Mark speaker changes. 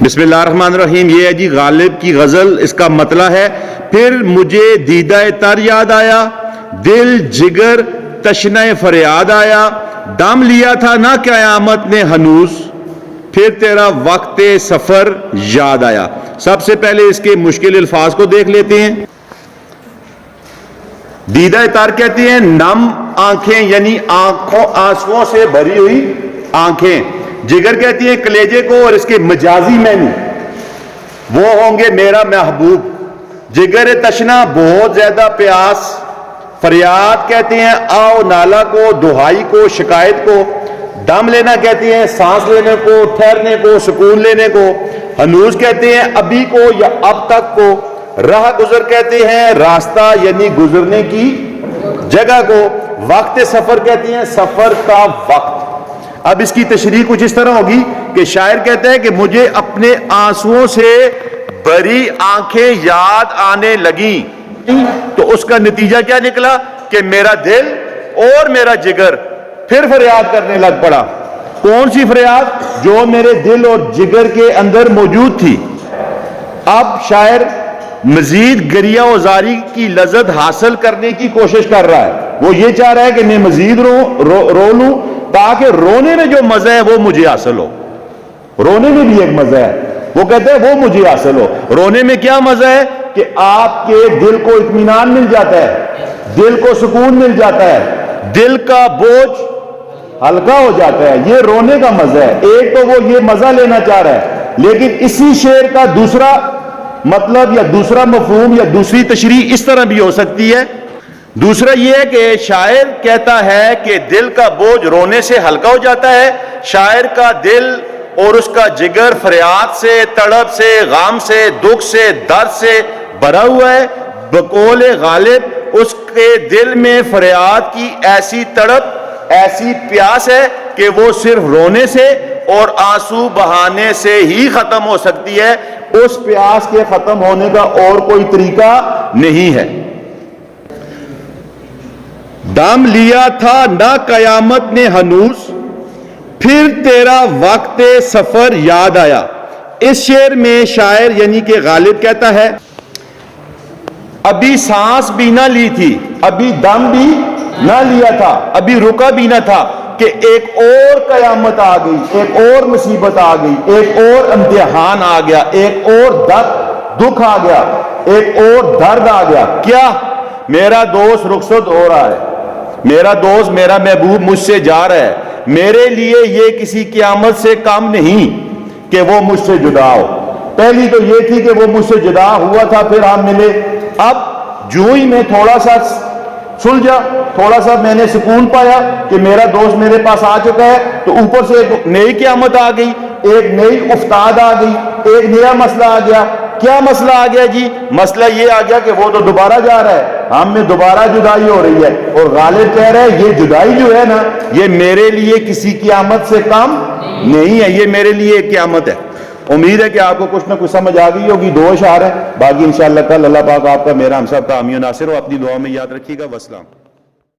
Speaker 1: بسم اللہ الرحمن الرحیم. یہ ہے جی غالب کی غزل. اس کا مطلع ہے پھر مجھے دیدہ تر یاد آیا، دل جگر تشنہ فریاد آیا، دم لیا تھا نہ قیامت نے ہنوز، پھر تیرا وقت سفر یاد آیا. سب سے پہلے اس کے مشکل الفاظ کو دیکھ لیتے ہیں. دیدہ تر کہتے ہیں نم آنکھیں، یعنی آنسوؤں سے بھری ہوئی آنکھیں. جگر کہتی ہیں کلیجے کو، اور اس کے مجازی معنی وہ ہوں گے میرا محبوب. جگر تشنا بہت زیادہ پیاس. فریاد کہتے ہیں آو نالا کو، دہائی کو، شکایت کو. دم لینا کہتے ہیں سانس لینے کو، ٹھہرنے کو، سکون لینے کو. ہنوز کہتے ہیں ابھی کو یا اب تک کو. راہ گزر کہتے ہیں راستہ یعنی گزرنے کی جگہ کو. وقت سفر کہتے ہیں سفر کا وقت. اب اس کی تشریح کچھ اس طرح ہوگی کہ شاعر کہتا ہے کہ مجھے اپنے آنسوؤں سے بھری آنکھیں یاد آنے لگیں، تو اس کا نتیجہ کیا نکلا کہ میرا دل اور میرا جگر پھر فریاد کرنے لگ پڑا. کون سی فریاد؟ جو میرے دل اور جگر کے اندر موجود تھی. اب شاعر مزید گریہ و زاری کی لذت حاصل کرنے کی کوشش کر رہا ہے. وہ یہ چاہ رہا ہے کہ میں مزید رو لوں تاکہ رونے میں جو مزہ ہے وہ مجھے حاصل ہو. رونے میں بھی ایک مزہ ہے، وہ کہتے ہیں وہ مجھے حاصل ہو. رونے میں کیا مزہ ہے کہ آپ کے دل کو اطمینان مل جاتا ہے، دل کو سکون مل جاتا ہے، دل کا بوجھ ہلکا ہو جاتا ہے. یہ رونے کا مزہ ہے. ایک تو وہ یہ مزہ لینا چاہ رہا ہے، لیکن اسی شعر کا دوسرا مطلب یا دوسرا مفہوم یا دوسری تشریح اس طرح بھی ہو سکتی ہے. دوسرا یہ ہے کہ شاعر کہتا ہے کہ دل کا بوجھ رونے سے ہلکا ہو جاتا ہے. شاعر کا دل اور اس کا جگر فریاد سے، تڑپ سے، غم سے، دکھ سے، درد سے بھرا ہوا ہے. بقول غالب اس کے دل میں فریاد کی ایسی تڑپ، ایسی پیاس ہے کہ وہ صرف رونے سے اور آنسو بہانے سے ہی ختم ہو سکتی ہے. اس پیاس کے ختم ہونے کا اور کوئی طریقہ نہیں ہے. دم لیا تھا نہ قیامت نے ہنوز، پھر تیرا وقت سفر یاد آیا. اس شعر میں شاعر یعنی کہ غالب کہتا ہے ابھی سانس بھی نہ لی تھی، ابھی دم بھی نہ لیا تھا، ابھی رکا بھی نہ تھا کہ ایک اور قیامت آ گئی، ایک اور مصیبت آ گئی، ایک اور امتحان آ گیا، ایک اور دکھ آ گیا، ایک اور درد آ گیا. کیا؟ میرا دوست رخصت ہو رہا ہے، میرا دوست میرا محبوب مجھ سے جا رہا ہے. میرے لیے یہ کسی قیامت سے کم نہیں کہ وہ مجھ سے جدا ہو. پہلی تو یہ تھی کہ وہ مجھ سے جدا ہوا تھا، پھر ہم ملے. اب جو ہی میں تھوڑا سا سلجھا، تھوڑا سا میں نے سکون پایا کہ میرا دوست میرے پاس آ چکا ہے، تو اوپر سے ایک نئی قیامت آ گئی، ایک نئی افتاد آ گئی، ایک نیا مسئلہ آ گیا. کیا مسئلہ آ گیا جی؟ مسئلہ یہ آ گیا کہ وہ تو دوبارہ جا رہا ہے، ہم میں دوبارہ جدائی ہو رہی ہے. اور غالب کہہ رہے ہیں یہ جدائی جو ہے نا، یہ میرے لیے کسی قیامت سے کم نہیں ہے، یہ میرے لیے ایک قیامت ہے. امید ہے کہ آپ کو کچھ نہ کچھ سمجھ آ گئی ہوگی. 2 اشعار ہیں، باقی انشاءاللہ کل اللہ پاک آپ کا میرا ہم سب کا حامی و ناصر ہو. اپنی دعا میں یاد رکھیے گا. والسلام.